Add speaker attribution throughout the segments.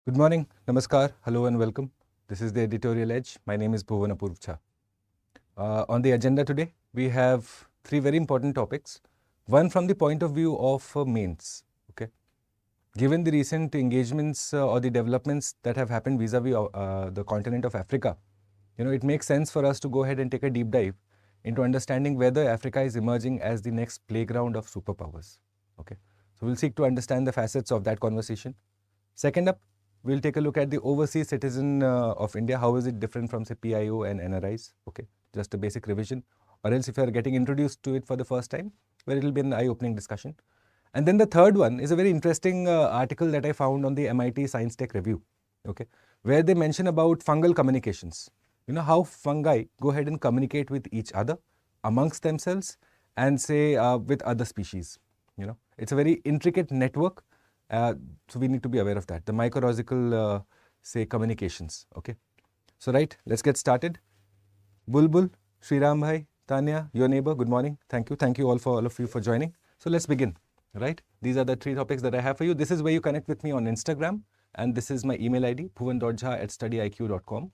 Speaker 1: Good morning, namaskar, hello and welcome. This is the Editorial Edge. My name is Bhuvan on the agenda today, we have three very important topics. One from the point of view of mains. Okay, given the recent engagements or the developments that have happened vis-a-vis the continent of Africa, it makes sense for us to go ahead and take a deep dive into understanding whether Africa is emerging as the next playground of superpowers. Okay, so we'll seek to understand the facets of that conversation. Second up, we'll take a look at the overseas citizen of India. How is it different from, say, PIO and NRIs? Okay, just a basic revision. Or else if you are getting introduced to it for the first time, well, it will be an eye-opening discussion. And then the third one is a very interesting article that I found on the MIT Science Tech Review, okay, where they mention about fungal communications. How fungi go ahead and communicate with each other, amongst themselves, and say with other species. It's a very intricate network. So we need to be aware of that, the mycorrhizal, say, communications. Okay, so right, let's get started. Bulbul, Sriram Bhai, Tanya, your neighbor, good morning. Thank you all of you for joining. So let's begin. Right, these are the three topics that I have for you. This is where you connect with me on Instagram, and this is my email ID, bhuvan.jha@studyiq.com.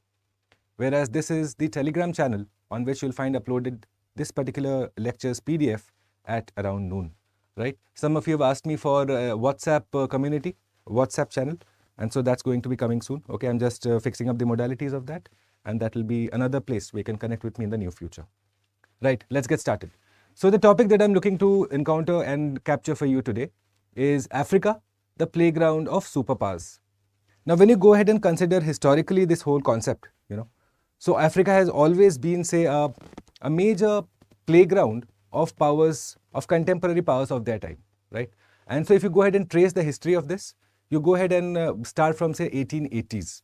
Speaker 1: Whereas this is the Telegram channel on which you'll find uploaded this particular lecture's PDF at around noon. Right, some of you have asked me for WhatsApp community, WhatsApp channel, and so that's going to be coming soon. Okay, I'm just fixing up the modalities of that, and that will be another place where you can connect with me in the near future. Right, let's get started. So the topic that I'm looking to encounter and capture for you today is Africa, the playground of superpowers. Now, when you go ahead and consider historically this whole concept, so Africa has always been, say, a major playground of powers, of contemporary powers of their time, right? And so if you go ahead and trace the history of this, you go ahead and start from, say, 1880s.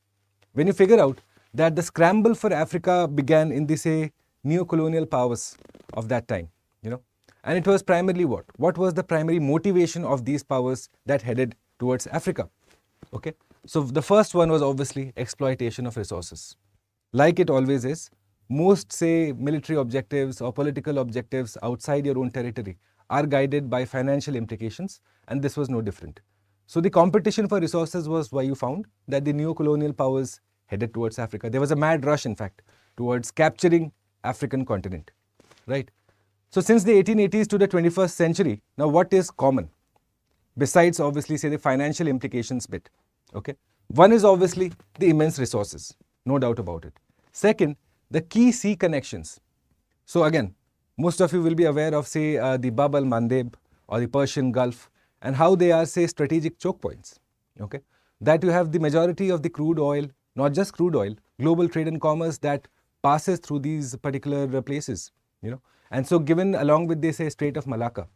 Speaker 1: When you figure out that the scramble for Africa began in the, say, neo-colonial powers of that time, and it was primarily what? What was the primary motivation of these powers that headed towards Africa? Okay, so the first one was obviously exploitation of resources. Like it always is, most, say, military objectives or political objectives outside your own territory are guided by financial implications, and this was no different. So the competition for resources was why you found that the neo-colonial powers headed towards Africa. There was a mad rush, in fact, towards capturing African continent, right? So since the 1880s to the 21st century, now what is common? Besides, obviously, say, the financial implications bit, okay? One is obviously the immense resources, no doubt about it. Second, the key sea connections. So again, most of you will be aware of, say, the Bab al-Mandeb or the Persian Gulf, and how they are, say, strategic choke points. Okay, that you have the majority of the crude oil, not just crude oil, global trade and commerce that passes through these particular places. And so given along with, they say, Strait of Malacca,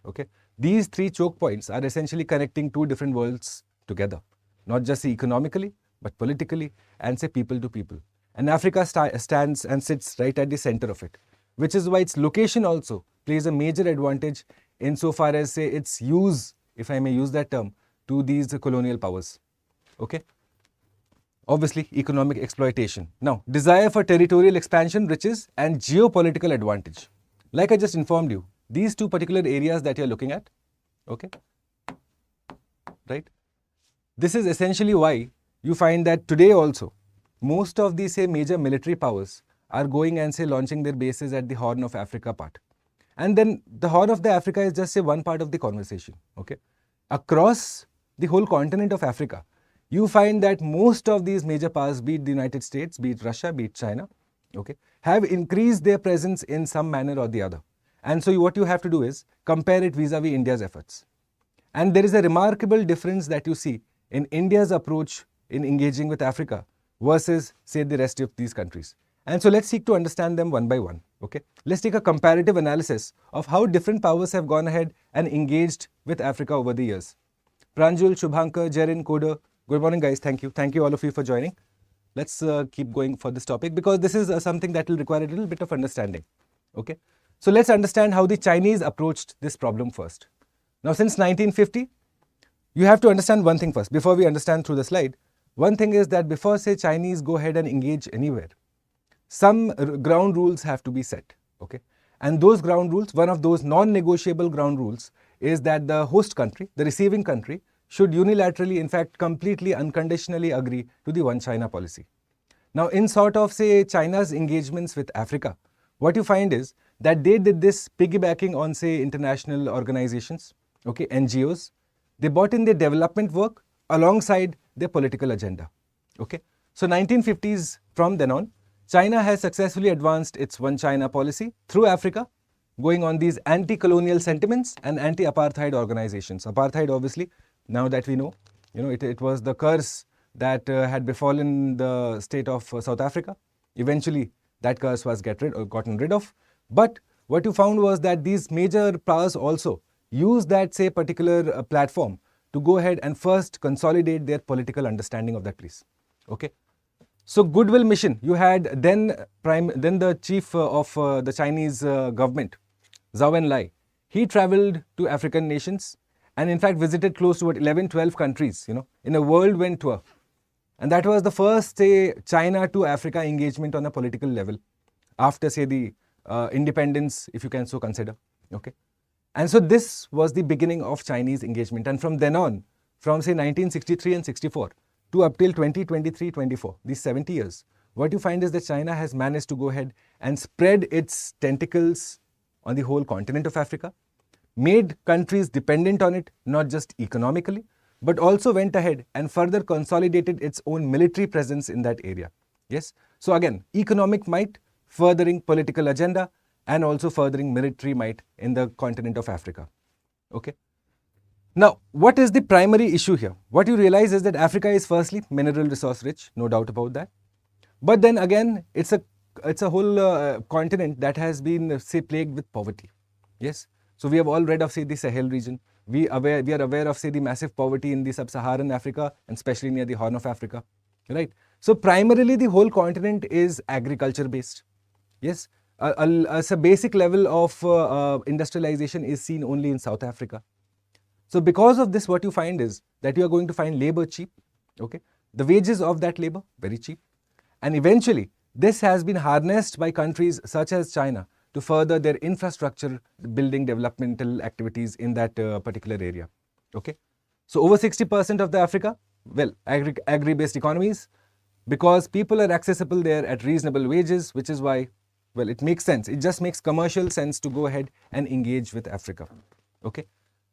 Speaker 1: okay, these three choke points are essentially connecting two different worlds together, not just economically, but politically, and, say, people to people. And Africa stands and sits right at the center of it, which is why its location also plays a major advantage insofar as, say, its use, if I may use that term, to these colonial powers. Okay? Obviously, economic exploitation. Now, desire for territorial expansion, riches, and geopolitical advantage. Like I just informed you, these two particular areas that you're looking at, okay, right? This is essentially why you find that today also, most of these, say, major military powers are going and, say, launching their bases at the Horn of Africa part. And then the Horn of the Africa is just, say, one part of the conversation, okay? Across the whole continent of Africa, you find that most of these major powers, be it the United States, be it Russia, be it China, okay, have increased their presence in some manner or the other. And so what you have to do is compare it vis-a-vis India's efforts. And there is a remarkable difference that you see in India's approach in engaging with Africa versus, say, the rest of these countries. And so let's seek to understand them one by one, okay? Let's take a comparative analysis of how different powers have gone ahead and engaged with Africa over the years. Pranjul, Shubhankar, Jerin, Koder, good morning, guys. Thank you. Thank you all of you for joining. Let's keep going for this topic because this is something that will require a little bit of understanding, okay? So let's understand how the Chinese approached this problem first. Now, since 1950, you have to understand one thing first before we understand through the slide. One thing is that before, say, Chinese go ahead and engage anywhere, some ground rules have to be set, okay? And those ground rules, one of those non-negotiable ground rules is that the host country, the receiving country, should unilaterally, in fact, completely unconditionally agree to the One China policy. Now, in sort of, say, China's engagements with Africa, what you find is that they did this piggybacking on, say, international organizations, okay, NGOs. They brought in their development work alongside their political agenda, okay. So, 1950s from then on, China has successfully advanced its One China policy through Africa, going on these anti-colonial sentiments and anti-apartheid organizations. Apartheid, obviously, now that we know, it was the curse that had befallen the state of South Africa. Eventually, that curse was gotten rid of. But what you found was that these major powers also used that, say, particular platform to go ahead and first consolidate their political understanding of that place. Okay. So, goodwill mission, you had then the chief of the Chinese government, Zhou Enlai. He traveled to African nations and in fact visited close to 11-12 countries, in a whirlwind tour. And that was the first, say, China to Africa engagement on a political level after, say, the independence, if you can so consider. Okay. And so this was the beginning of Chinese engagement. And from then on, from say 1963 and 64 to up till 2023-24, these 70 years, what you find is that China has managed to go ahead and spread its tentacles on the whole continent of Africa, made countries dependent on it, not just economically, but also went ahead and further consolidated its own military presence in that area. Yes. So again, economic might furthering political agenda and also furthering military might in the continent of Africa. Okay. Now, what is the primary issue here? What you realize is that Africa is firstly mineral resource rich, no doubt about that. But then again, it's a whole continent that has been, say, plagued with poverty. Yes. So we have all read of, say, the Sahel region. We are aware of, say, the massive poverty in the sub-Saharan Africa and especially near the Horn of Africa, right? So primarily the whole continent is agriculture based. Yes. As a basic level of industrialization is seen only in South Africa. So because of this, what you find is that you are going to find labor cheap, okay? The wages of that labor, very cheap. And eventually, this has been harnessed by countries such as China to further their infrastructure building developmental activities in that particular area, okay? So over 60% of the Africa, well, agri-based economies, because people are accessible there at reasonable wages, which is why, well, it makes sense. It just makes commercial sense to go ahead and engage with Africa, okay?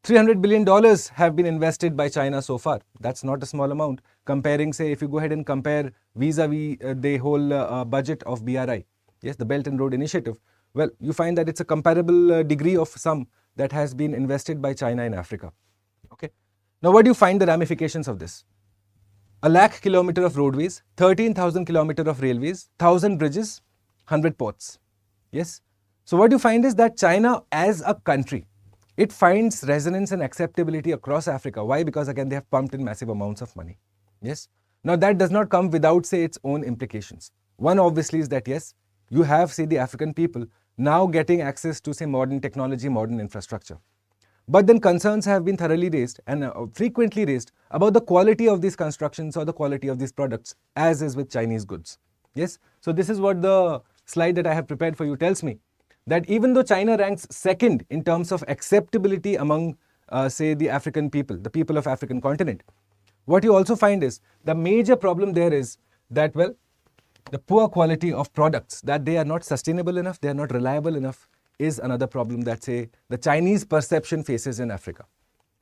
Speaker 1: $300 billion have been invested by China so far. That's not a small amount. Comparing, say, if you go ahead and compare vis-a-vis the whole budget of BRI, yes, the Belt and Road Initiative, well, you find that it's a comparable degree of sum that has been invested by China in Africa. Okay. Now, what do you find the ramifications of this? 100,000 kilometers of roadways, 13,000 kilometers of railways, 1,000 bridges, 100 ports. Yes. So, what you find is that China as a country, it finds resonance and acceptability across Africa. Why? Because again, they have pumped in massive amounts of money. Yes. Now, that does not come without, say, its own implications. One obviously is that, yes, you have, say, the African people now getting access to, say, modern technology, modern infrastructure. But then concerns have been thoroughly raised and frequently raised about the quality of these constructions or the quality of these products, as is with Chinese goods. Yes. So, this is what the slide that I have prepared for you tells me, that even though China ranks second in terms of acceptability among, say, the African people, the people of African continent, what you also find is the major problem there is that, well, the poor quality of products, that they are not sustainable enough, they are not reliable enough, is another problem that, say, the Chinese perception faces in Africa.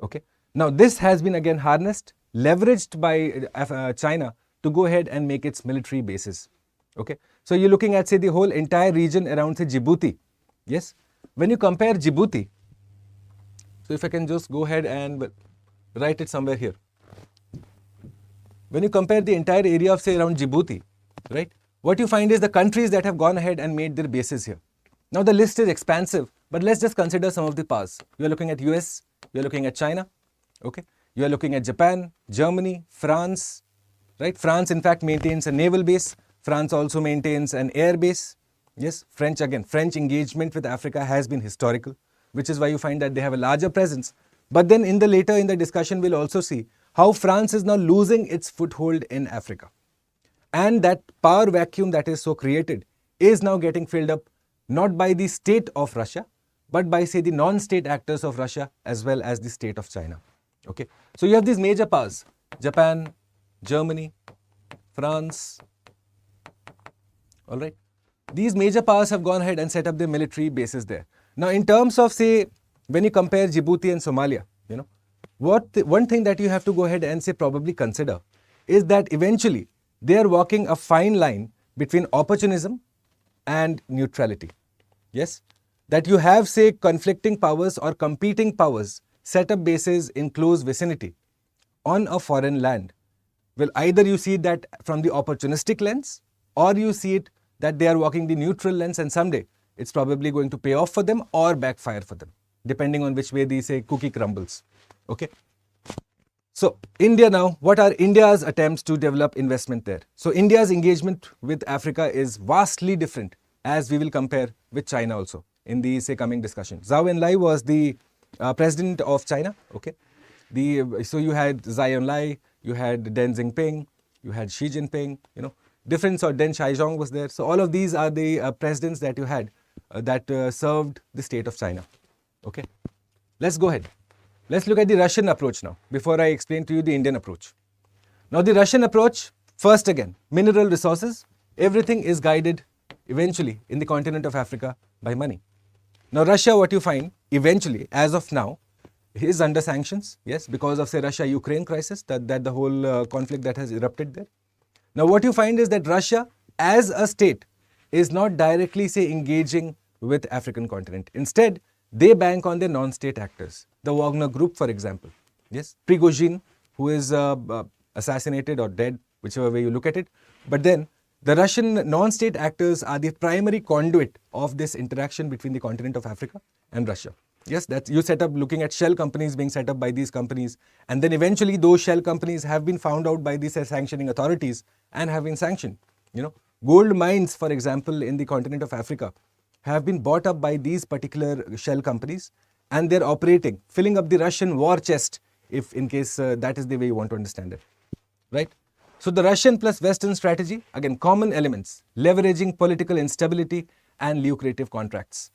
Speaker 1: Okay. Now, this has been again harnessed, leveraged by China to go ahead and make its military bases. Okay. So, you're looking at, say, the whole entire region around, say, Djibouti. Yes. When you compare Djibouti, so if I can just go ahead and write it somewhere here. When you compare the entire area of, say, around Djibouti, right, what you find is the countries that have gone ahead and made their bases here. Now, the list is expansive, but let's just consider some of the powers. You are looking at US, you are looking at China, okay. You are looking at Japan, Germany, France, right. France, in fact, maintains a naval base. France also maintains an air base. Yes, French engagement with Africa has been historical, which is why you find that they have a larger presence. But then later in the discussion, we'll also see how France is now losing its foothold in Africa. And that power vacuum that is so created is now getting filled up not by the state of Russia, but by, say, the non-state actors of Russia as well as the state of China. Okay, so you have these major powers, Japan, Germany, France, all right. These major powers have gone ahead and set up their military bases there. Now, in terms of, say, when you compare Djibouti and Somalia, one thing that you have to go ahead and say probably consider is that eventually they are walking a fine line between opportunism and neutrality. Yes, that you have, say, conflicting powers or competing powers set up bases in close vicinity on a foreign land. Well, either you see that from the opportunistic lens, or you see it that they are walking the neutral lens, and someday it's probably going to pay off for them or backfire for them, depending on which way the, say, cookie crumbles. Okay. So, India now, what are India's attempts to develop investment there? So, India's engagement with Africa is vastly different, as we will compare with China also in the, say, coming discussion. Zhou Enlai was the president of China. Okay. So you had Zhou Enlai, you had Deng Xiaoping, you had Xi Jinping, different, or Deng Xiaoping was there. So all of these are the presidents that you had that served the state of China. Okay. Let's go ahead. Let's look at the Russian approach now, before I explain to you the Indian approach. Now, the Russian approach, first again, mineral resources, everything is guided eventually in the continent of Africa by money. Now, Russia, what you find eventually, as of now, is under sanctions, yes, because of, say, Russia-Ukraine crisis, that the whole conflict that has erupted there. Now, what you find is that Russia, as a state, is not directly, say, engaging with African continent. Instead, they bank on their non-state actors. The Wagner Group, for example, yes, Prigozhin, who is assassinated or dead, whichever way you look at it. But then, the Russian non-state actors are the primary conduit of this interaction between the continent of Africa and Russia. Yes, that's, you set up looking at shell companies being set up by these companies, and then eventually those shell companies have been found out by these sanctioning authorities and have been sanctioned. Gold mines, for example, in the continent of Africa have been bought up by these particular shell companies, and they're operating, filling up the Russian war chest, if in case that is the way you want to understand it, right? So the Russian plus Western strategy, again, common elements, leveraging political instability and lucrative contracts.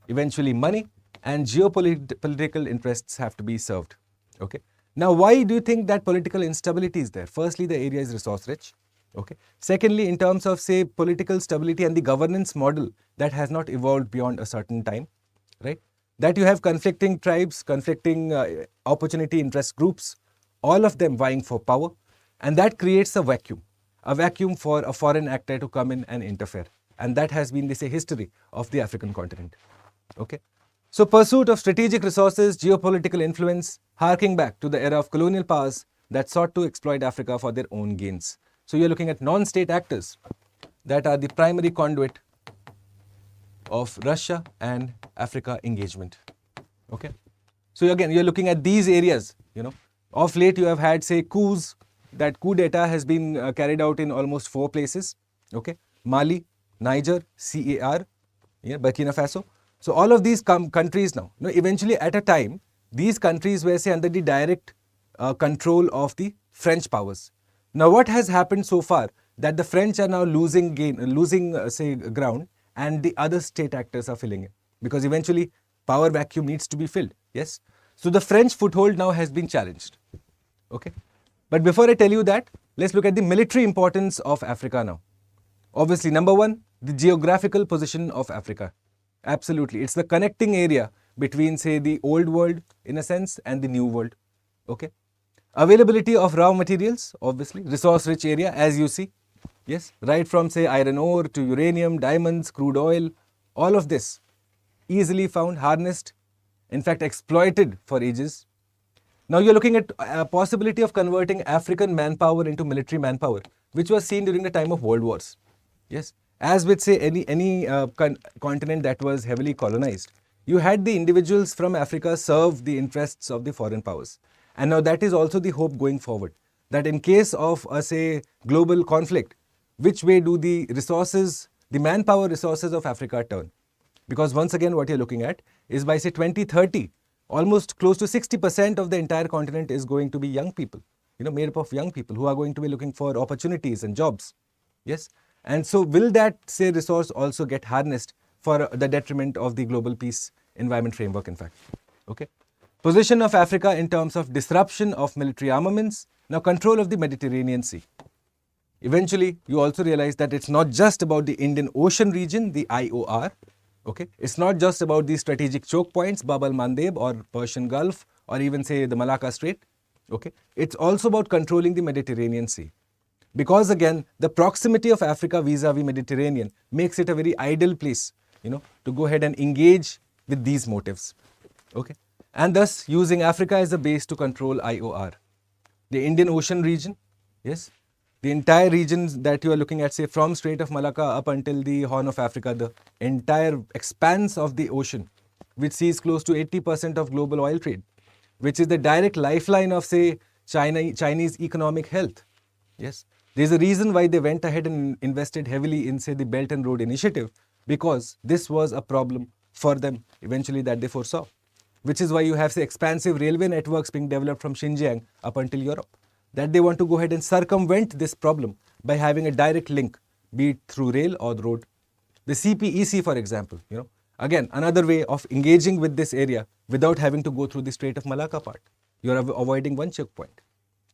Speaker 1: Eventually money and geopolitical interests have to be served. Okay. Now, why do you think that political instability is there? Firstly, the area is resource rich. Okay. Secondly, in terms of, say, political stability and the governance model that has not evolved beyond a certain time, right? That you have conflicting tribes, conflicting opportunity interest groups, all of them vying for power, and that creates a vacuum for a foreign actor to come in and interfere. And that has been the, say, history of the African continent. Okay. So pursuit of strategic resources, geopolitical influence, harking back to the era of colonial powers that sought to exploit Africa for their own gains. So you're looking at non-state actors that are the primary conduit of Russia and Africa engagement. Okay. So again, you're looking at these areas, Of late, you have had, say, coups. That coup d'etat has been carried out in almost 4 places. Okay. Mali, Niger, CAR, Burkina Faso. So all of these countries now, eventually at a time, these countries were, say, under the direct control of the French powers. Now, what has happened so far that the French are now losing ground, and the other state actors are filling it, because eventually power vacuum needs to be filled. Yes. So the French foothold now has been challenged. Okay. But before I tell you that, let's look at the military importance of Africa now. Obviously, number one, the geographical position of Africa. Absolutely. It's the connecting area between, say, the old world, in a sense, and the new world. Okay. Availability of raw materials, obviously, resource-rich area, as you see. Yes. Right from, say, iron ore to uranium, diamonds, crude oil, all of this easily found, harnessed, in fact, exploited for ages. Now, you're looking at a possibility of converting African manpower into military manpower, which was seen during the time of world wars. Yes. As with, say, any continent that was heavily colonized, you had the individuals from Africa serve the interests of the foreign powers. And now that is also the hope going forward, that in case of a, say, global conflict, which way do the resources, the manpower resources of Africa turn? Because once again, what you're looking at is by, say, 2030, almost close to 60% of the entire continent is going to be young people, made up of young people who are going to be looking for opportunities and jobs. Yes. And so will that, say, resource also get harnessed for the detriment of the global peace environment framework, in fact? Okay. Position of Africa in terms of disruption of military armaments. Now, control of the Mediterranean Sea. Eventually, you also realize that it's not just about the Indian Ocean region, the IOR. Okay, it's not just about the strategic choke points, Bab al-Mandeb or Persian Gulf, or even say the Malacca Strait. Okay, it's also about controlling the Mediterranean Sea. Because again, the proximity of Africa vis-a-vis Mediterranean makes it a very ideal place, to go ahead and engage with these motives. Okay, and thus using Africa as a base to control IOR. The Indian Ocean region, yes, the entire regions that you are looking at, say from Strait of Malacca up until the Horn of Africa, the entire expanse of the ocean, which sees close to 80% of global oil trade, which is the direct lifeline of, say, Chinese economic health. Yes, there's a reason why they went ahead and invested heavily in, say, the Belt and Road Initiative, because this was a problem for them eventually that they foresaw, which is why you have, say, expansive railway networks being developed from Xinjiang up until Europe, that they want to go ahead and circumvent this problem by having a direct link, be it through rail or the road. The CPEC, for example, again, another way of engaging with this area without having to go through the Strait of Malacca part. You're avoiding one choke point,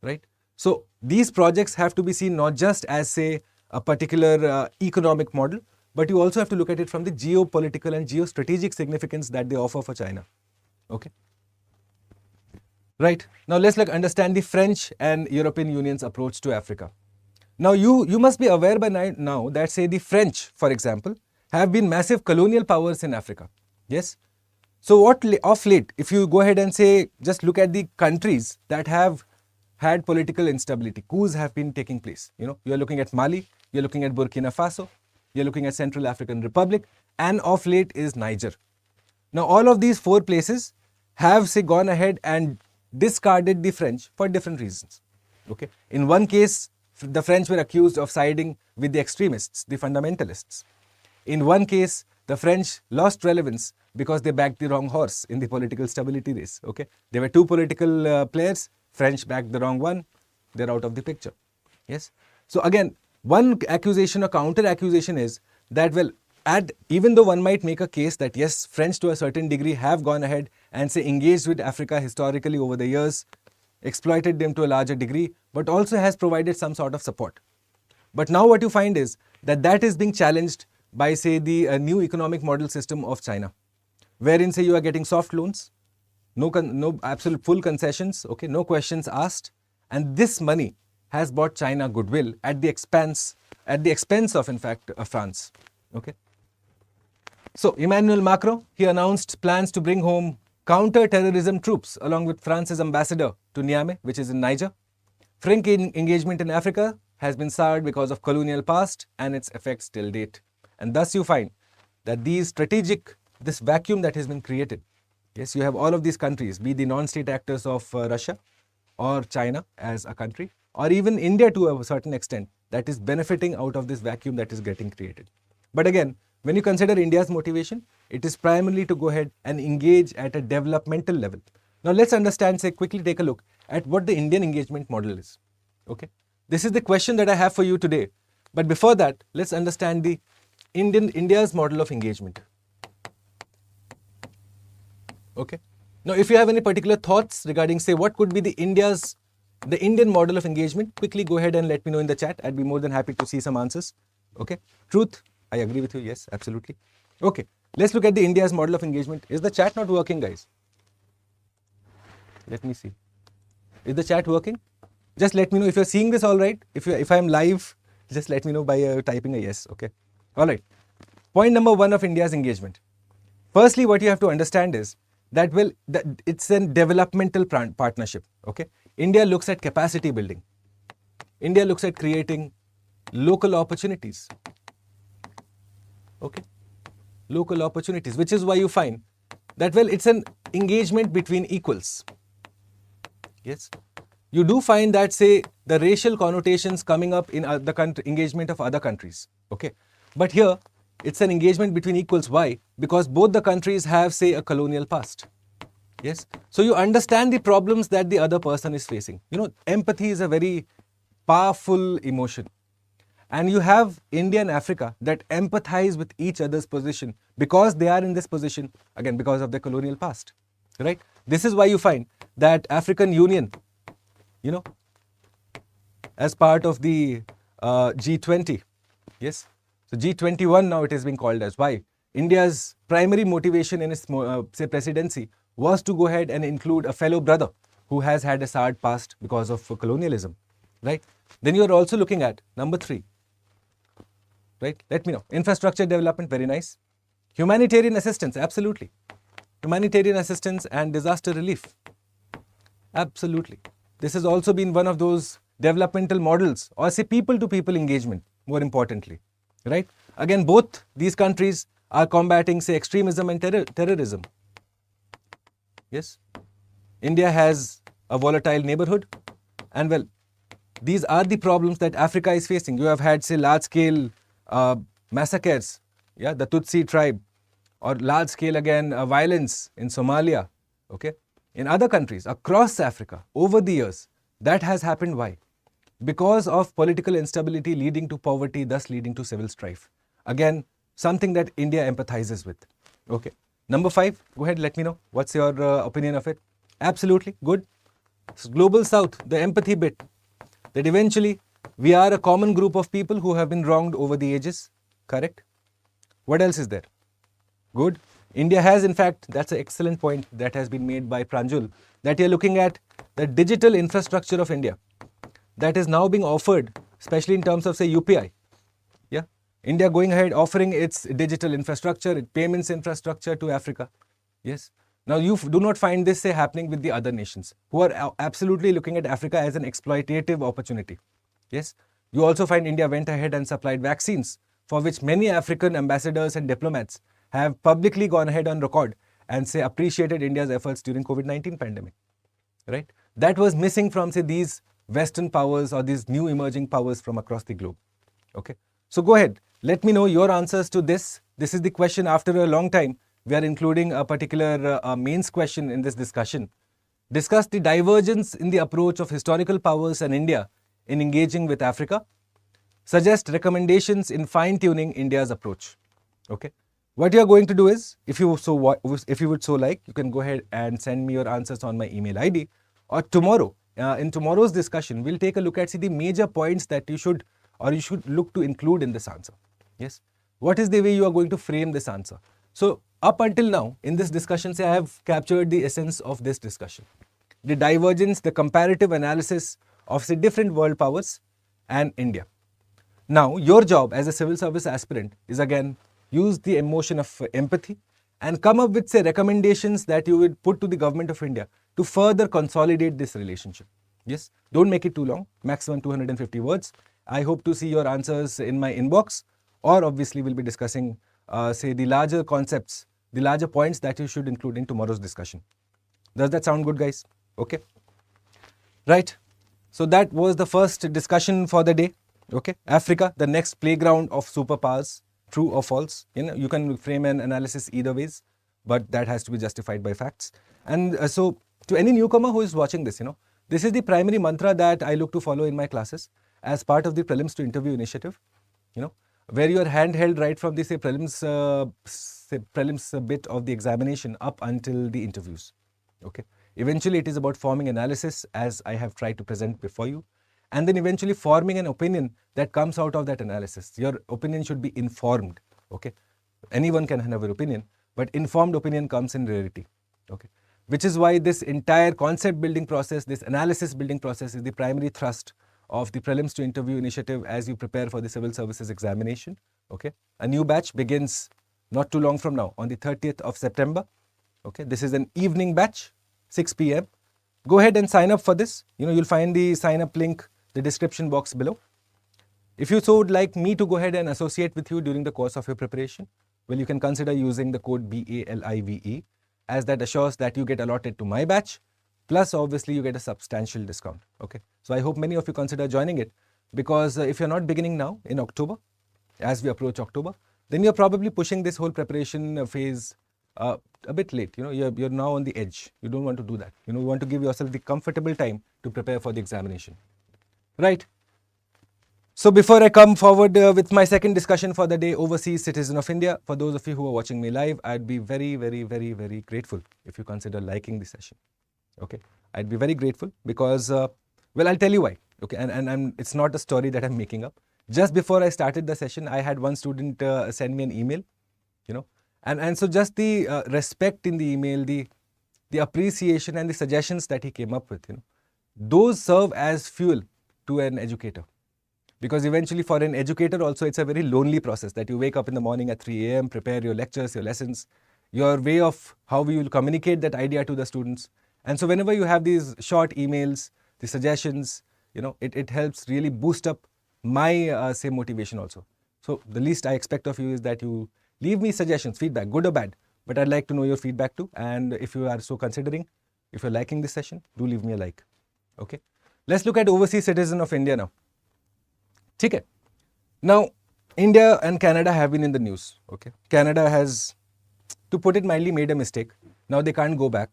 Speaker 1: right? So these projects have to be seen not just as, say, a particular economic model, but you also have to look at it from the geopolitical and geostrategic significance that they offer for China. Okay. Right. Now let's understand the French and European Union's approach to Africa. Now you must be aware by now that, say, the French, for example, have been massive colonial powers in Africa. Yes. So what of late, if you go ahead and say, just look at the countries that have had political instability, coups have been taking place. You're looking at Mali, you're looking at Burkina Faso, you're looking at Central African Republic, and of late is Niger. Now all of these four places have, say, gone ahead and discarded the French for different reasons. Okay. In one case, the French were accused of siding with the extremists, the fundamentalists. In one case, the French lost relevance because they backed the wrong horse in the political stability race. Okay. There were two political players, French backed the wrong one, they're out of the picture. Yes. So again, one accusation or counter accusation is that, well, even though one might make a case that yes, French to a certain degree have gone ahead and, say, engaged with Africa historically over the years, exploited them to a larger degree, but also has provided some sort of support. But now what you find is that is being challenged by, say, the new economic model system of China, wherein, say, you are getting soft loans, no absolute full concessions, okay, no questions asked, and this money has bought China goodwill at the expense of, in fact, France. Okay. So Emmanuel Macron, he announced plans to bring home counter-terrorism troops along with France's ambassador to Niamey, which is in Niger. French engagement in Africa has been soured because of colonial past and its effects till date. And thus you find that this vacuum that has been created, yes, you have all of these countries, be the non-state actors of Russia or China as a country, or even India to a certain extent, that is benefiting out of this vacuum that is getting created. But again, when you consider India's motivation, it is primarily to go ahead and engage at a developmental level. Now let's understand, say, quickly take a look at what the Indian engagement model is. Okay, this is the question that I have for you today. But before that, let's understand the India's model of engagement. Okay. Now, if you have any particular thoughts regarding, say, what could be the Indian model of engagement, quickly go ahead and let me know in the chat. I'd be more than happy to see some answers. Okay. Truth, I agree with you. Yes, absolutely. Okay. Let's look at the India's model of engagement. Is the chat not working, guys? Let me see. Is the chat working? Just let me know if you're seeing this all right. If I'm live, just let me know by typing a yes. Okay. All right. Point number one of India's engagement. Firstly, what you have to understand is that, well, it's a developmental partnership. Okay. India looks at capacity building. India looks at creating local opportunities. Okay. Local opportunities, which is why you find that, well, it's an engagement between equals. Yes. You do find that, say, the racial connotations coming up in the engagement of other countries. Okay. But here, it's an engagement between equals. Why? Because both the countries have, say, a colonial past. Yes. So you understand the problems that the other person is facing. Empathy is a very powerful emotion. And you have India and Africa that empathize with each other's position because they are in this position, again, because of their colonial past. right? This is why you find that African Union, you know, as part of the G20, yes, so G21 now it is being called as. Why? India's primary motivation in its say presidency was to go ahead and include a fellow brother who has had a sad past because of colonialism, right? Then you are also looking at number 3, right? Let me know. Infrastructure development, very nice. Humanitarian assistance, absolutely. Humanitarian assistance and disaster relief, absolutely. This has also been one of those developmental models, or say people-to-people engagement, more importantly, right? Again, both these countries are combating, say, extremism and terrorism. Yes, India has a volatile neighborhood, and well, these are the problems that Africa is facing. You have had, say, large-scale massacres, yeah, the Tutsi tribe, or large-scale, again, violence in Somalia, okay? In other countries across Africa over the years, that has happened. Why? Because of political instability leading to poverty, thus leading to civil strife. Again, something that India empathizes with. Okay. Number 5, go ahead, let me know. What's your opinion of it? Absolutely, good. So Global South, the empathy bit. That eventually we are a common group of people who have been wronged over the ages. Correct? What else is there? Good. India has, in fact, that's an excellent point that has been made by Pranjul, that you're looking at the digital infrastructure of India that is now being offered, especially in terms of, say, UPI. Yeah. India going ahead offering its digital infrastructure, its payments infrastructure to Africa. Yes. Now, you do not find this, say, happening with the other nations who are absolutely looking at Africa as an exploitative opportunity. Yes. You also find India went ahead and supplied vaccines, for which many African ambassadors and diplomats have publicly gone ahead on record and, say, appreciated India's efforts during COVID-19 pandemic, right? That was missing from, say, these Western powers or these new emerging powers from across the globe, okay? So go ahead, let me know your answers to this. This is the question after a long time. We are including a particular mains question in this discussion. Discuss the divergence in the approach of historical powers and India in engaging with Africa. Suggest recommendations in fine-tuning India's approach, okay? What you are going to do is, if you would so like, you can go ahead and send me your answers on my email ID. Or tomorrow, in tomorrow's discussion, we'll take a look at, see, the major points that you should look to include in this answer. Yes. What is the way you are going to frame this answer? So up until now, in this discussion, say, I have captured the essence of this discussion. The divergence, the comparative analysis of, say, different world powers and India. Now, your job as a civil service aspirant is, again, use the emotion of empathy and come up with, say, recommendations that you would put to the government of India to further consolidate this relationship. Yes, don't make it too long, maximum 250 words. I hope to see your answers in my inbox, or obviously we'll be discussing, say, the larger concepts, the larger points that you should include in tomorrow's discussion. Does that sound good, guys? Okay. Right. So that was the first discussion for the day. Okay. Africa, the next playground of superpowers. True or false? You can frame an analysis either ways, but that has to be justified by facts. And so to any newcomer who is watching this, this is the primary mantra that I look to follow in my classes as part of the Prelims to Interview initiative, where you are handheld right from the, say, prelims bit of the examination up until the interviews. Okay. Eventually, it is about forming analysis, as I have tried to present before you, and then eventually forming an opinion that comes out of that analysis. Your opinion should be informed, okay? Anyone can have an opinion, but informed opinion comes in rarity, okay? Which is why this entire concept building process, this analysis building process is the primary thrust of the Prelims to Interview initiative as you prepare for the civil services examination, okay? A new batch begins not too long from now, on the 30th of September, okay? This is an evening batch, 6 p.m. Go ahead and sign up for this. You'll find the sign up link, the description box below. If you so would like me to go ahead and associate with you during the course of your preparation, well, you can consider using the code BALIVE, as that assures that you get allotted to my batch, plus obviously you get a substantial discount, okay? So I hope many of you consider joining it, because if you're not beginning now in October, as we approach October, then you're probably pushing this whole preparation phase a bit late. You're now on the edge. You don't want to do that. You want to give yourself the comfortable time to prepare for the examination. Right. So before I come forward with my second discussion for the day, overseas citizen of India, for those of you who are watching me live, I'd be very, very, very, very grateful if you consider liking this session. Okay, I'd be very grateful because, well, I'll tell you why. Okay, and it's not a story that I'm making up. Just before I started the session, I had one student send me an email, you know, and so just the respect in the email, the appreciation and the suggestions that he came up with, you know, those serve as fuel to an educator. Because eventually for an educator also, it's a very lonely process that you wake up in the morning at 3 a.m., prepare your lectures, your lessons, your way of how you will communicate that idea to the students. And so whenever you have these short emails, the suggestions, you know, it helps really boost up my, say, motivation also. So the least I expect of you is that you leave me suggestions, feedback, good or bad. But I'd like to know your feedback too. And if you are so considering, if you're liking this session, do leave me a like. Okay. Let's look at overseas citizen of India now. Okay. Now, India and Canada have been in the news. Okay. Canada has, to put it mildly, made a mistake. Now they can't go back.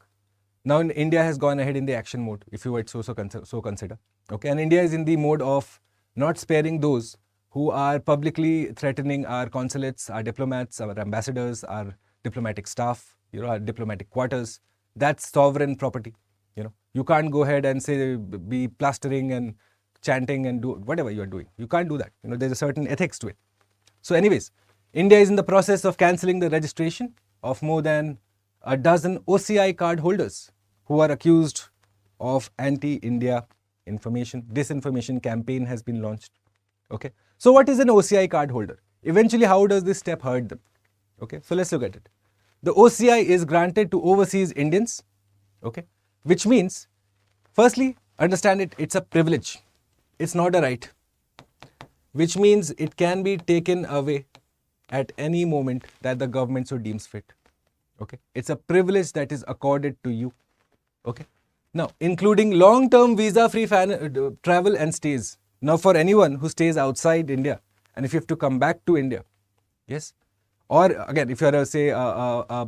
Speaker 1: Now India has gone ahead in the action mode, if you would so consider. Okay. And India is in the mode of not sparing those who are publicly threatening our consulates, our diplomats, our ambassadors, our diplomatic staff, you know, our diplomatic quarters. That's sovereign property. You know, you can't go ahead and say, be plastering and chanting and do whatever you are doing. You can't do that. You know, there's a certain ethics to it. So anyways, India is in the process of cancelling the registration of more than a dozen OCI card holders who are accused of anti-India disinformation campaign has been launched. Okay. So what is an OCI card holder? Eventually, how does this step hurt them? Okay. So let's look at it. The OCI is granted to overseas Indians. Okay. Which means, firstly, understand it, it's a privilege. It's not a right, which means it can be taken away at any moment that the government so deems fit. Okay, it's a privilege that is accorded to you. Okay, now including long-term visa-free travel and stays. Now for anyone who stays outside India and if you have to come back to India, yes, or again if you are say a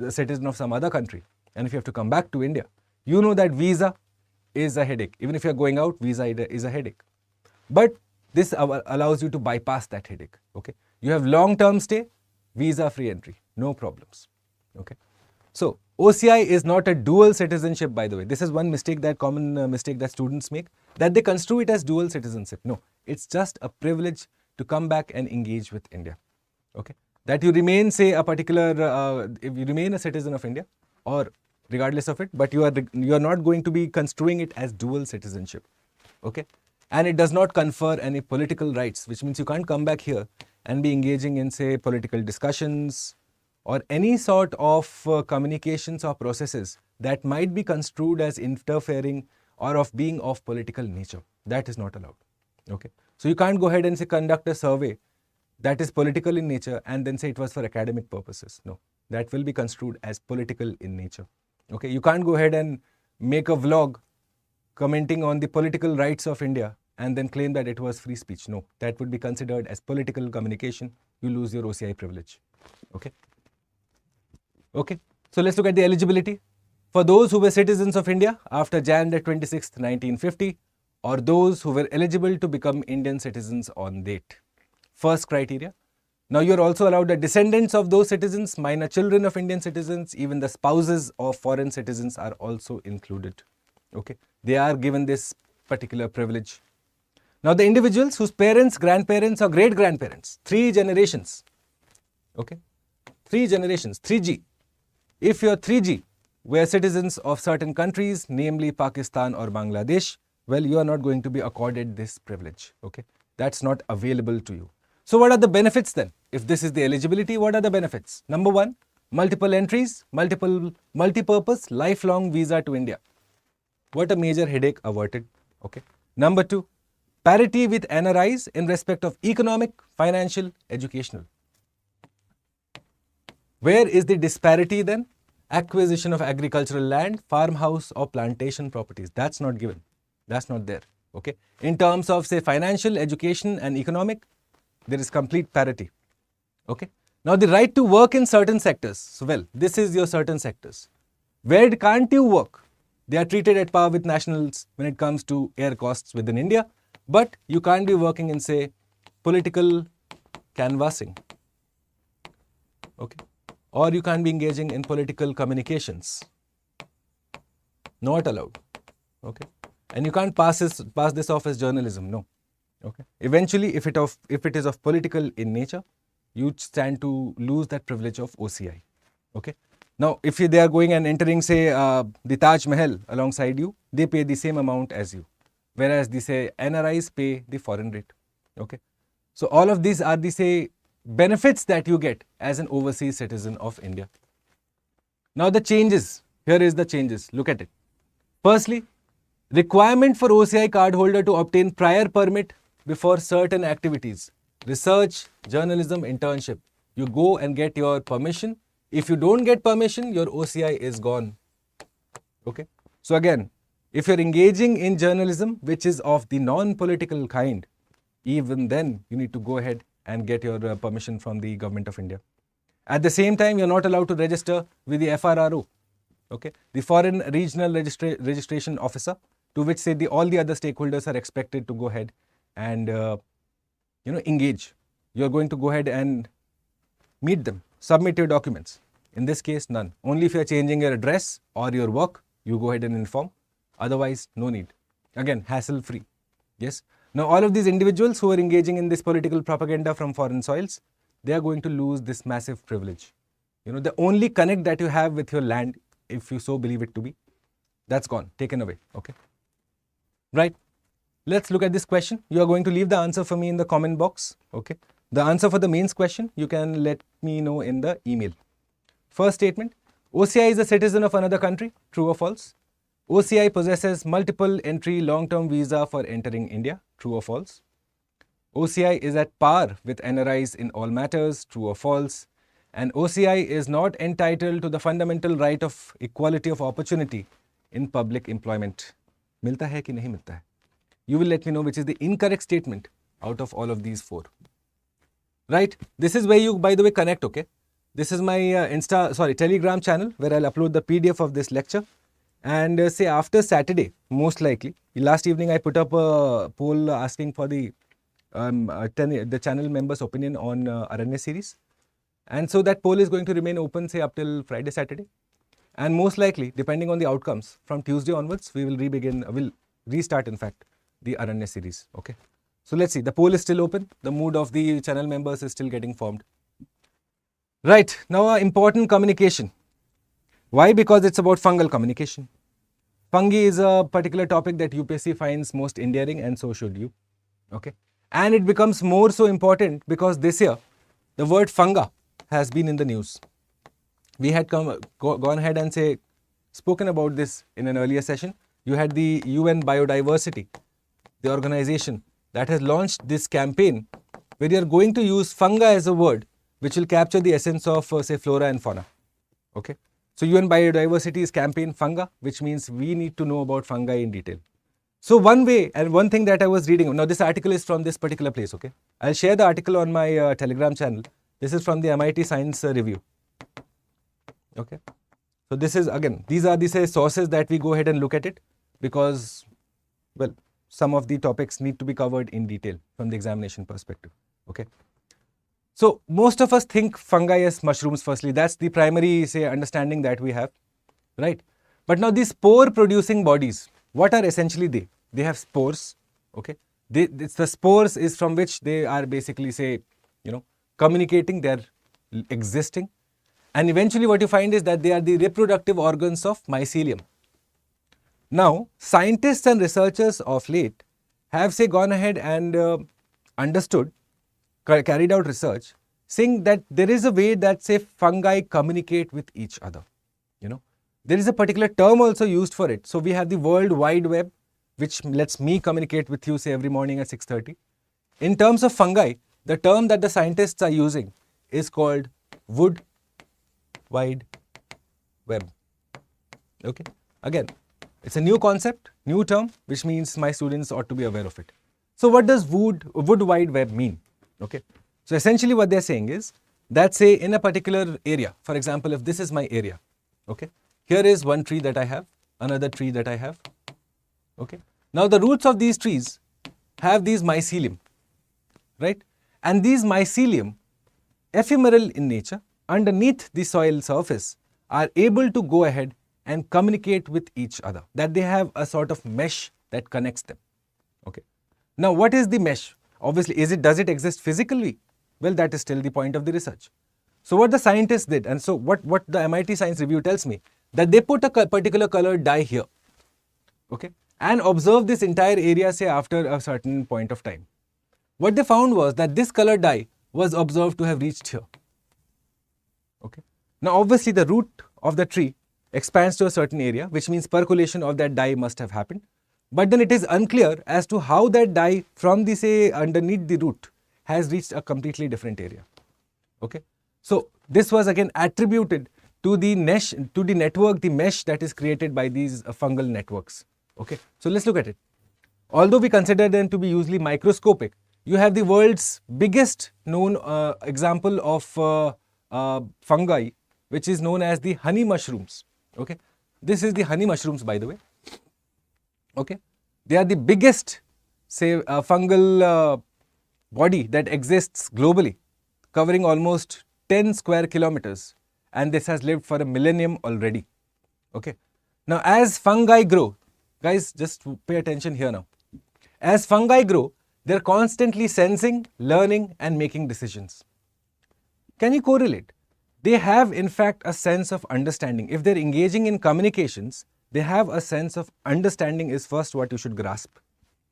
Speaker 1: citizen of some other country and if you have to come back to India, you know that visa is a headache. Even if you're going out, visa is a headache. But this allows you to bypass that headache. Okay. You have long-term stay, visa-free entry, no problems. Okay. So OCI is not a dual citizenship, by the way. This is one mistake, that common mistake that students make, that they construe it as dual citizenship. No, it's just a privilege to come back and engage with India. Okay. That you remain, say, a particular, if you remain a citizen of India or regardless of it, but you are not going to be construing it as dual citizenship. Okay. And it does not confer any political rights, which means you can't come back here and be engaging in, say, political discussions or any sort of communications or processes that might be construed as interfering or of being of political nature. That is not allowed. Okay. So you can't go ahead and say conduct a survey that is political in nature and then say it was for academic purposes. No, that will be construed as political in nature. Okay, you can't go ahead and make a vlog commenting on the political rights of India and then claim that it was free speech. No, that would be considered as political communication. You lose your OCI privilege. Okay. Okay. So let's look at the eligibility. For those who were citizens of India after January 26th, 1950, or those who were eligible to become Indian citizens on date. First criteria. Now, you are also allowed the descendants of those citizens, minor children of Indian citizens, even the spouses of foreign citizens are also included. Okay, they are given this particular privilege. Now, the individuals whose parents, grandparents or great-grandparents, 3 generations, okay, 3 generations, 3G. If your 3G were citizens of certain countries, namely Pakistan or Bangladesh, well, you are not going to be accorded this privilege. Okay, that's not available to you. So what are the benefits then? If this is the eligibility, what are the benefits? Number 1, multiple entries, multi-purpose, lifelong visa to India. What a major headache averted. Okay. Number 2, parity with NRIs in respect of economic, financial, educational. Where is the disparity then? Acquisition of agricultural land, farmhouse or plantation properties. That's not given. That's not there. Okay. In terms of, say, financial, education and economic, there is complete parity. Okay. Now, the right to work in certain sectors. So, well, this is your certain sectors. Where can't you work? They are treated at par with nationals when it comes to air costs within India. But you can't be working in, say, political canvassing, okay? Or you can't be engaging in political communications. Not allowed, okay? And you can't pass this off as journalism, no, okay? Eventually, if it is of political in nature, you stand to lose that privilege of OCI, okay? Now, if they are going and entering, say, the Taj Mahal alongside you, they pay the same amount as you. Whereas the, say, NRIs pay the foreign rate, okay? So, all of these are the, say, benefits that you get as an overseas citizen of India. Now, the changes, here is the changes, look at it. Firstly, requirement for OCI card holder to obtain prior permit before certain activities, research, journalism, internship. You go and get your permission. If you don't get permission, your OCI is gone, okay? So, again, if you're engaging in journalism, which is of the non-political kind, even then you need to go ahead and get your permission from the Government of India. At the same time, you're not allowed to register with the FRRO, okay, the Foreign Regional Registration Officer, to which, say, all the other stakeholders are expected to go ahead and engage. You're going to go ahead and meet them, submit your documents. In this case, none. Only if you're changing your address or your work, you go ahead and inform. Otherwise, no need. Again, hassle-free. Yes. Now, all of these individuals who are engaging in this political propaganda from foreign soils, they are going to lose this massive privilege. The only connect that you have with your land, if you so believe it to be, that's gone, taken away, okay? Right. Let's look at this question. You are going to leave the answer for me in the comment box, okay? The answer for the mains question, you can let me know in the email. First statement, OCI is a citizen of another country, true or false? OCI possesses multiple entry long-term visa for entering India, true or false? OCI is at par with NRIs in all matters, true or false? And OCI is not entitled to the fundamental right of equality of opportunity in public employment. Milta hai ki nahi milta hai? You will let me know which is the incorrect statement out of all of these four. Right? This is where you, by the way, connect, okay? This is my Telegram channel where I'll upload the PDF of this lecture. And say after Saturday, most likely, last evening I put up a poll asking for the channel members' opinion on Aranya series. And so that poll is going to remain open, say, up till Friday, Saturday. And most likely, depending on the outcomes, from Tuesday onwards, we will restart, in fact, the Aranya series, okay? So let's see, the poll is still open. The mood of the channel members is still getting formed. Right, now important communication. Why? Because it's about fungal communication. Fungi is a particular topic that UPSC finds most endearing, and so should you, okay? And it becomes more so important because this year, the word funga has been in the news. We had gone ahead and spoken about this in an earlier session. You had the UN Biodiversity, the organization that has launched this campaign where you are going to use funga as a word which will capture the essence of, say, flora and fauna, okay? So, UN Biodiversity is campaign funga, which means we need to know about fungi in detail. So, one way and one thing that I was reading, now this article is from this particular place, okay? I'll share the article on my Telegram channel. This is from the MIT Science Review, okay? So, this is, again, these are the, say, sources that we go ahead and look at it because, well, some of the topics need to be covered in detail from the examination perspective, okay? So, most of us think fungi as mushrooms firstly. That's the primary, say, understanding that we have, right? But now these spore-producing bodies, what are essentially they? They have spores, okay? It's the spores is from which they are basically, say, communicating, they're existing. And eventually what you find is that they are the reproductive organs of mycelium. Now, scientists and researchers of late have, say, gone ahead and carried out research saying that there is a way that, say, fungi communicate with each other, There is a particular term also used for it. So, we have the World Wide Web, which lets me communicate with you, say, every morning at 6:30. In terms of fungi, the term that the scientists are using is called Wood Wide Web, okay? Again, it's a new concept, new term, which means my students ought to be aware of it. So, what does Wood Wide Web mean? Okay. So, essentially what they're saying is that, say, in a particular area, for example, if this is my area, okay, here is one tree that I have, another tree that I have, okay. Now, the roots of these trees have these mycelium, right? And these mycelium, ephemeral in nature, underneath the soil surface, are able to go ahead and communicate with each other, that they have a sort of mesh that connects them. Okay. Now, what is the mesh? Obviously, does it exist physically? Well, that is still the point of the research. So what the scientists did, and so what the MIT Science Review tells me, that they put a particular colored dye here, okay, and observe this entire area, say, after a certain point of time. What they found was that this colored dye was observed to have reached here. Okay. Now, obviously, the root of the tree expands to a certain area, which means percolation of that dye must have happened. But then it is unclear as to how that dye from the, say, underneath the root has reached a completely different area. Okay. So this was again attributed to the network, the mesh that is created by these fungal networks. Okay. So let's look at it. Although we consider them to be usually microscopic, you have the world's biggest known example of fungi, which is known as the honey mushrooms. Okay. This is the honey mushrooms, by the way. Okay. They are the biggest, say, fungal body that exists globally, covering almost 10 square kilometers, and this has lived for a millennium already. Okay. Now, as fungi grow, guys, just pay attention here now. As fungi grow, they're constantly sensing, learning, and making decisions. Can you correlate? They have, in fact, a sense of understanding. If they're engaging in communications, they have a sense of understanding is first what you should grasp.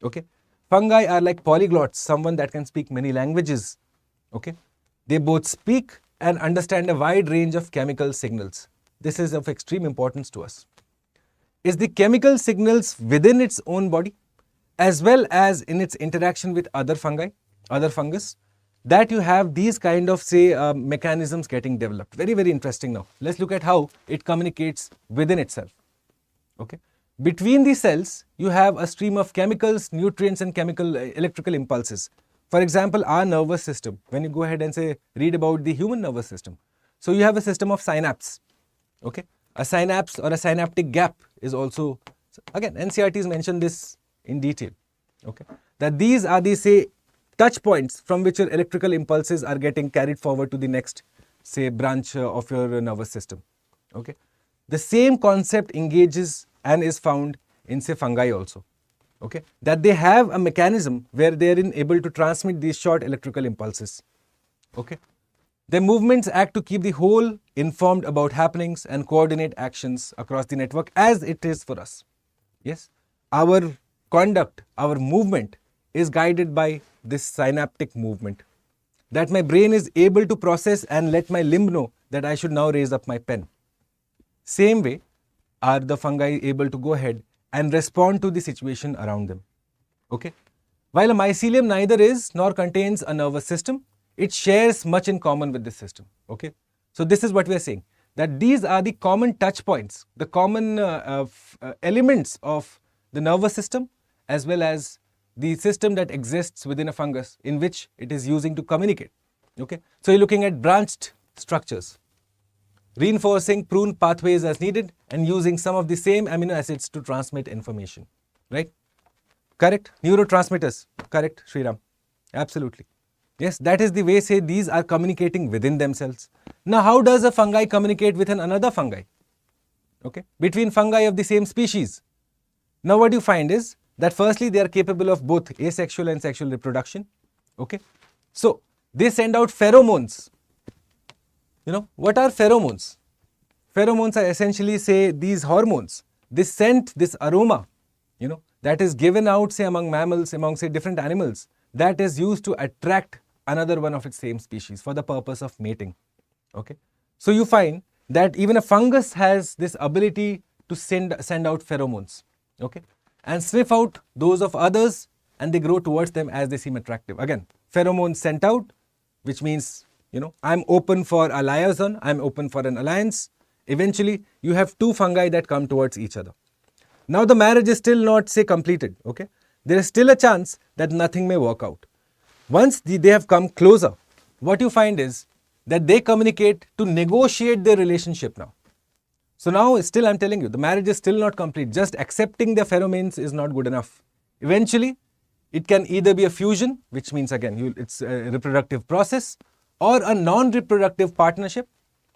Speaker 1: Okay. Fungi are like polyglots, someone that can speak many languages. Okay. They both speak and understand a wide range of chemical signals. This is of extreme importance to us. Is the chemical signals within its own body, as well as in its interaction with other fungi, other fungus, that you have these kind of, say, mechanisms getting developed. Very, very interesting now. Let's look at how it communicates within itself. Okay. Between the cells, you have a stream of chemicals, nutrients, and chemical electrical impulses. For example, our nervous system, when you go ahead and say, read about the human nervous system. So you have a system of synapse. Okay. A synapse or a synaptic gap is also, again, NCERT's mentioned this in detail. Okay. That these are the, say, touch points from which your electrical impulses are getting carried forward to the next, say, branch of your nervous system. Okay. The same concept engages and is found in, say, fungi also. Okay, that they have a mechanism where they are able to transmit these short electrical impulses. Okay, their movements act to keep the whole informed about happenings and coordinate actions across the network, as it is for us. Yes, our conduct, our movement is guided by this synaptic movement, that my brain is able to process and let my limb know that I should now raise up my pen. Same way are the fungi able to go ahead and respond to the situation around them. Okay. While a mycelium neither is nor contains a nervous system, it shares much in common with this system. Okay. So this is what we are saying, that these are the common touch points, the common elements of the nervous system, as well as the system that exists within a fungus in which it is using to communicate. Okay. So you're looking at branched structures, reinforcing prune pathways as needed and using some of the same amino acids to transmit information, right? Correct? Neurotransmitters, correct, Sriram? Absolutely. Yes, that is the way, say, these are communicating within themselves. Now, how does a fungi communicate with another fungi? Okay, between fungi of the same species. Now, what you find is that firstly, they are capable of both asexual and sexual reproduction. Okay, so they send out pheromones. You know, what are pheromones? Pheromones are essentially, say, these hormones. This scent, this aroma, you know, that is given out, say, among mammals, among, say, different animals, that is used to attract another one of its same species for the purpose of mating. Okay. So you find that even a fungus has this ability to send out pheromones. Okay. And sniff out those of others, and they grow towards them as they seem attractive. Again, pheromones sent out, which means, you know, I'm open for a liaison, I'm open for an alliance. Eventually, you have two fungi that come towards each other. Now, the marriage is still not, say, completed. Okay, there is still a chance that nothing may work out. Once they have come closer, what you find is that they communicate to negotiate their relationship now. So now, still I'm telling you, the marriage is still not complete. Just accepting the pheromones is not good enough. Eventually, It can either be a fusion, which means again it's a reproductive process, or a non-reproductive partnership,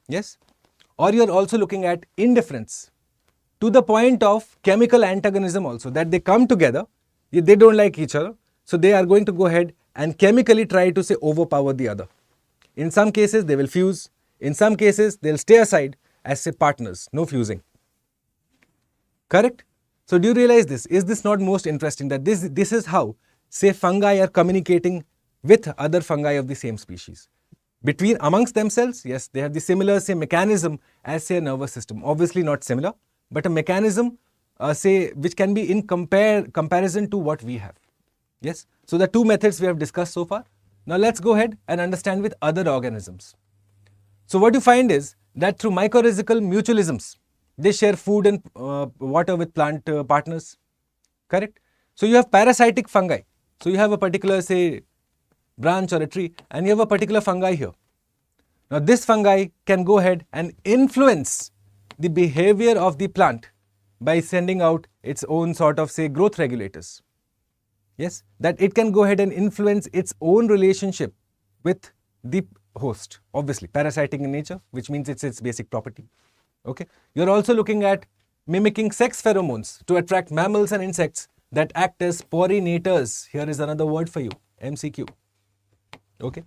Speaker 1: yes, or you're also looking at indifference to the point of chemical antagonism also, that they come together, they don't like each other, so they are going to go ahead and chemically try to say overpower the other. In some cases they will fuse, in some cases they'll stay aside as say partners, no fusing. Correct? So do you realize this? Is this not most interesting, that this is how say fungi are communicating with other fungi of the same species? Amongst themselves, yes, they have the similar say mechanism as say a nervous system. Obviously not similar, but a mechanism say which can be in comparison to what we have. Yes, so the two methods we have discussed so far. Now let's go ahead and understand with other organisms. So what you find is that through mycorrhizal mutualisms, they share food and water with plant partners. Correct? So you have parasitic fungi. So you have a particular say branch or a tree, and you have a particular fungi here. Now this fungi can go ahead and influence the behavior of the plant by sending out its own sort of say growth regulators. Yes, that it can go ahead and influence its own relationship with the host, obviously parasitic in nature, which means it's its basic property. Okay, you're also looking at mimicking sex pheromones to attract mammals and insects that act as pollinators. Here is another word for you, MCQ. Okay,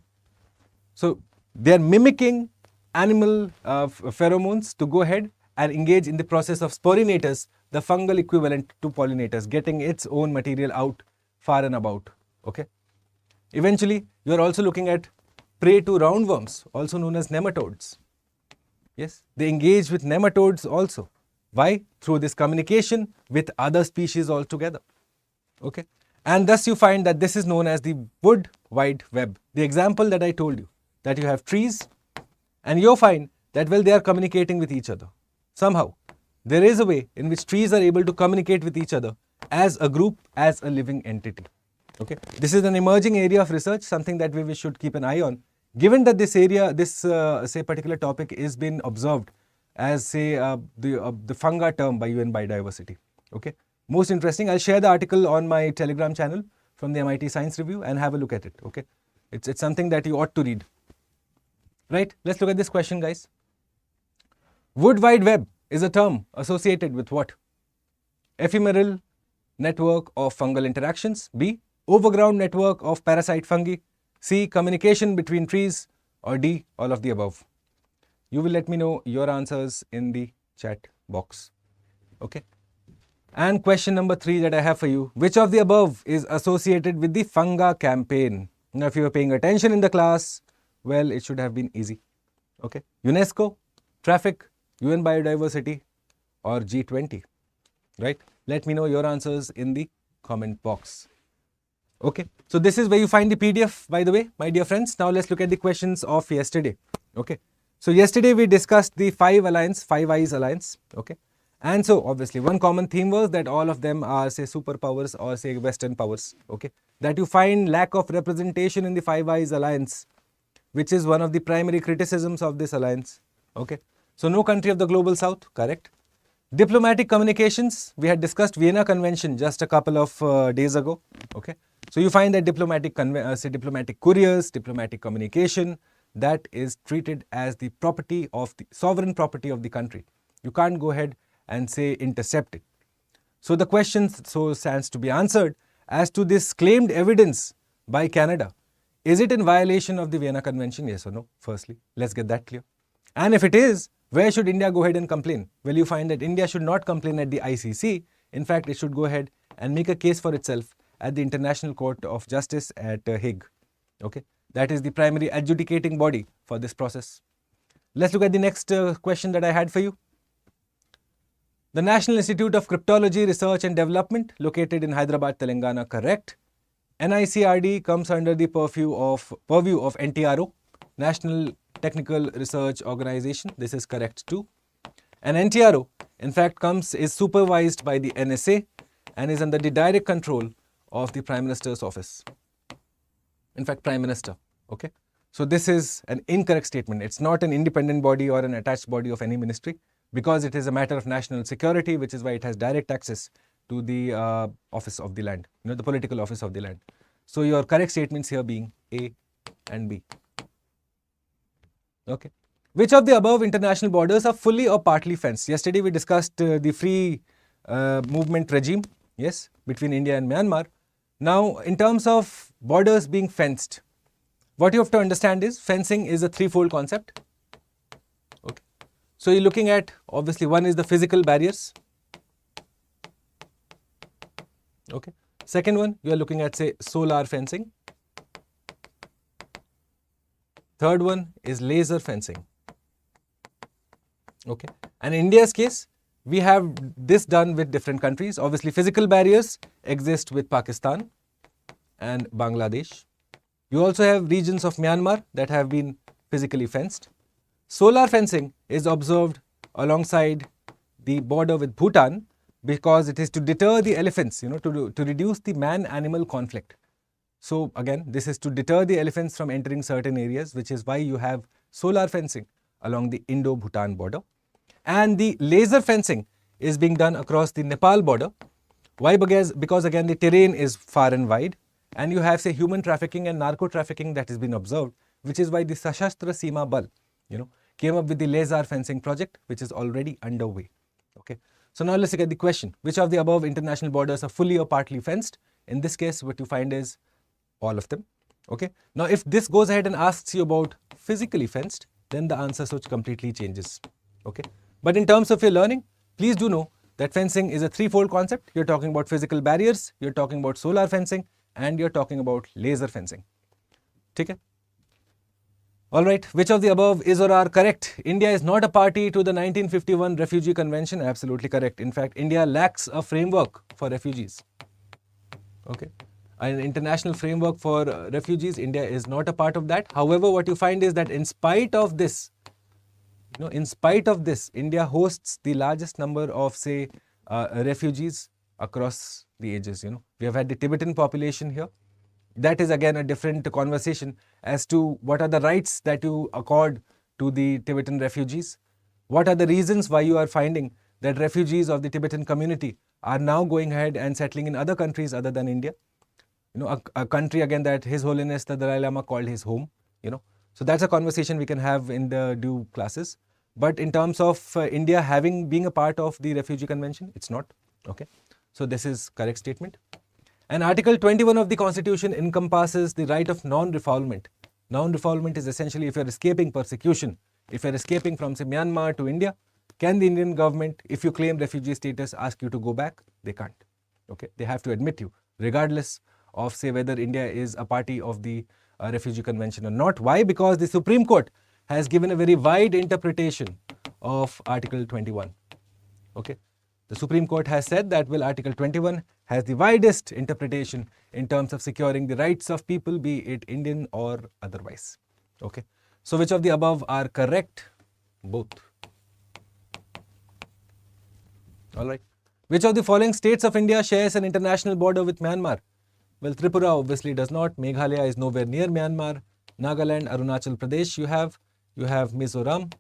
Speaker 1: so they are mimicking animal pheromones to go ahead and engage in the process of sporinators, the fungal equivalent to pollinators, getting its own material out far and about. Okay, eventually you are also looking at prey to roundworms, also known as nematodes. Yes, they engage with nematodes also. Why? Through this communication with other species altogether. Okay, and thus you find that this is known as the wood wide web. The example that I told you, that you have trees and you'll find that well they are communicating with each other. Somehow there is a way in which trees are able to communicate with each other as a group, as a living entity. Okay, this is an emerging area of research, something that we should keep an eye on, given that this area, this say particular topic is been observed as say the funga term by UN Biodiversity. Okay, most interesting. I'll share the article on my Telegram channel from the MIT Science Review and have a look at it. Okay, it's something that you ought to read. Right, let's look at this question, guys. Wood wide web is a term associated with what? Ephemeral network of fungal interactions. B, overground network of parasite fungi. C, communication between trees. Or D, all of the above. You will let me know your answers in the chat box. Okay. And question number 3 that I have for you. Which of the above is associated with the Funga campaign? Now, if you were paying attention in the class, well, it should have been easy. Okay. UNESCO, traffic, UN Biodiversity, or G20. Right. Let me know your answers in the comment box. Okay. So this is where you find the PDF, by the way, my dear friends. Now let's look at the questions of yesterday. Okay. So yesterday we discussed the Five Eyes Alliance. Okay. And so obviously one common theme was that all of them are say superpowers or say Western powers. Okay. That you find lack of representation in the Five Eyes Alliance, which is one of the primary criticisms of this alliance. Okay. So no country of the global south, correct. Diplomatic communications, we had discussed Vienna Convention just a couple of days ago. Okay. So you find that diplomatic couriers, diplomatic communication, that is treated as the property of the sovereign property of the country. You can't go ahead and say intercept it. So the question so stands to be answered as to this claimed evidence by Canada. Is it in violation of the Vienna Convention? Yes or no? Firstly, let's get that clear. And if it is, where should India go ahead and complain? Well, you find that India should not complain at the ICC. In fact, it should go ahead and make a case for itself at the International Court of Justice at Hague. Okay, that is the primary adjudicating body for this process. Let's look at the next question that I had for you. The National Institute of Cryptology Research and Development, located in Hyderabad, Telangana, correct. NICRD comes under the purview of NTRO, National Technical Research Organization. This is correct too. And NTRO, in fact, is supervised by the NSA and is under the direct control of the Prime Minister's office. In fact, Prime Minister. Okay. So this is an incorrect statement. It's not an independent body or an attached body of any ministry, because it is a matter of national security, which is why it has direct access to the office of the land, the political office of the land. So your correct statements here being A and B. Okay. Which of the above international borders are fully or partly fenced? Yesterday we discussed the free movement regime, yes, between India and Myanmar. Now, in terms of borders being fenced, what you have to understand is fencing is a threefold concept. Okay. So you're looking at, obviously, one is the physical barriers. Okay. Second one, you are looking at, say, solar fencing. Third one is laser fencing. Okay. And in India's case, we have this done with different countries. Obviously, physical barriers exist with Pakistan and Bangladesh. You also have regions of Myanmar that have been physically fenced. Solar fencing is observed alongside the border with Bhutan because it is to deter the elephants, to reduce the man-animal conflict. So again, this is to deter the elephants from entering certain areas, which is why you have solar fencing along the Indo-Bhutan border. And the laser fencing is being done across the Nepal border. Why? Because again, the terrain is far and wide, and you have, say, human trafficking and narco trafficking that has been observed, which is why the Sashastra Seema Bal, came up with the laser fencing project, which is already underway. Okay. So now let's look at the question. Which of the above international borders are fully or partly fenced? In this case, what you find is all of them. Okay. Now, if this goes ahead and asks you about physically fenced, then the answer switch completely changes. Okay. But in terms of your learning, please do know that fencing is a threefold concept. You're talking about physical barriers, you're talking about solar fencing, and you're talking about laser fencing. Okay? Alright, which of the above is or are correct? India is not a party to the 1951 Refugee Convention. Absolutely correct. In fact, India lacks a framework for refugees. Okay. An international framework for refugees, India is not a part of that. However, what you find is that in spite of this, India hosts the largest number of, say, refugees across the ages. We have had the Tibetan population here. That is again a different conversation as to what are the rights that you accord to the Tibetan refugees. What are the reasons why you are finding that refugees of the Tibetan community are now going ahead and settling in other countries other than India? A country again that His Holiness the Dalai Lama called his home. So that's a conversation we can have in the due classes. But in terms of India being a part of the Refugee Convention, it's not. Okay. So this is correct statement. And Article 21 of the Constitution encompasses the right of non-refoulement. Non-refoulement is essentially if you're escaping persecution, if you're escaping from, say, Myanmar to India, can the Indian government, if you claim refugee status, ask you to go back? They can't. Okay. They have to admit you, regardless of, say, whether India is a party of the Refugee Convention or not. Why? Because the Supreme Court has given a very wide interpretation of Article 21. Okay. The Supreme Court has said that, well, Article 21 has the widest interpretation in terms of securing the rights of people, be it Indian or otherwise. Okay. So which of the above are correct? Both. Alright. Which of the following states of India shares an international border with Myanmar? Well, Tripura obviously does not. Meghalaya is nowhere near Myanmar. Nagaland, Arunachal Pradesh you have Mizoram.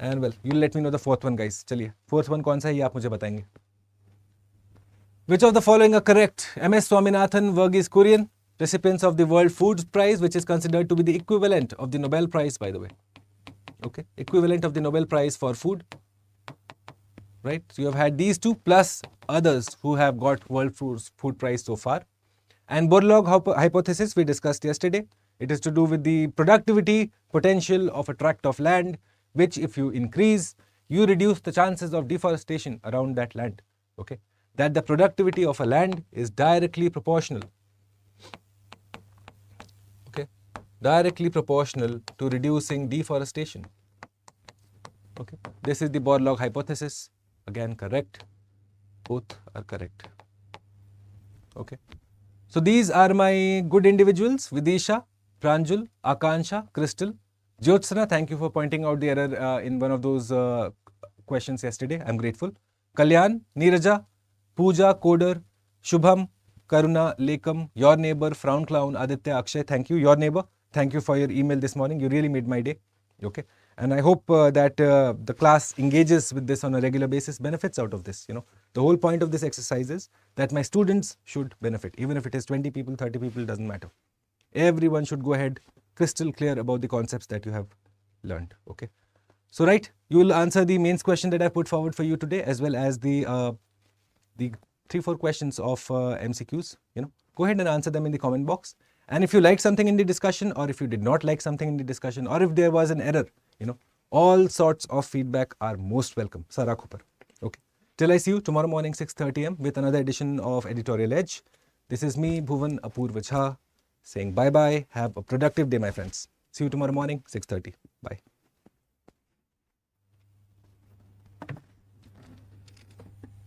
Speaker 1: And well, you'll let me know the fourth one, guys. Chaliye, fourth one kaun sa hai ye aap mujhe batayenge. Which of the following are correct? MS Swaminathan, Verghese Kurian, recipients of the World Food Prize, which is considered to be the equivalent of the Nobel Prize, by the way. Okay, equivalent of the Nobel Prize for food. Right, so you have had these two plus others who have got World Food Prize so far. And Borlaug hypothesis we discussed yesterday. It is to do with the productivity potential of a tract of land, which if you increase, you reduce the chances of deforestation around that land. Okay, that the productivity of a land is directly proportional. Okay, directly proportional to reducing deforestation. Okay, this is the Borlaug hypothesis. Again, correct. Both are correct. Okay. So these are my good individuals: Vidisha, Pranjul, Akansha, Crystal, Jyotsna. Thank you for pointing out the error in one of those questions yesterday. I'm grateful. Kalyan, Neeraja, Pooja, Coder, Shubham, Karuna, Lekam, your neighbor, Frown Clown, Aditya, Akshay. Thank you. Your neighbor. Thank you for your email this morning. You really made my day. Okay. And I hope that the class engages with this on a regular basis, benefits out of this. The whole point of this exercise is that my students should benefit, even if it is 20 people, 30 people, doesn't matter. Everyone should go ahead crystal clear about the concepts that you have learned. Okay. So right, you will answer the mains question that I put forward for you today, as well as the 3-4 questions of MCQs. Go ahead and answer them in the comment box. And if you liked something in the discussion, or if you did not like something in the discussion, or if there was an error, all sorts of feedback are most welcome. Sara Khupar. Okay. Till I see you tomorrow morning 6:30 am with another edition of Editorial Edge. This is me, Bhuvan Apurva Jha, saying bye bye. Have a productive day, my friends. See you tomorrow morning 6:30. Bye.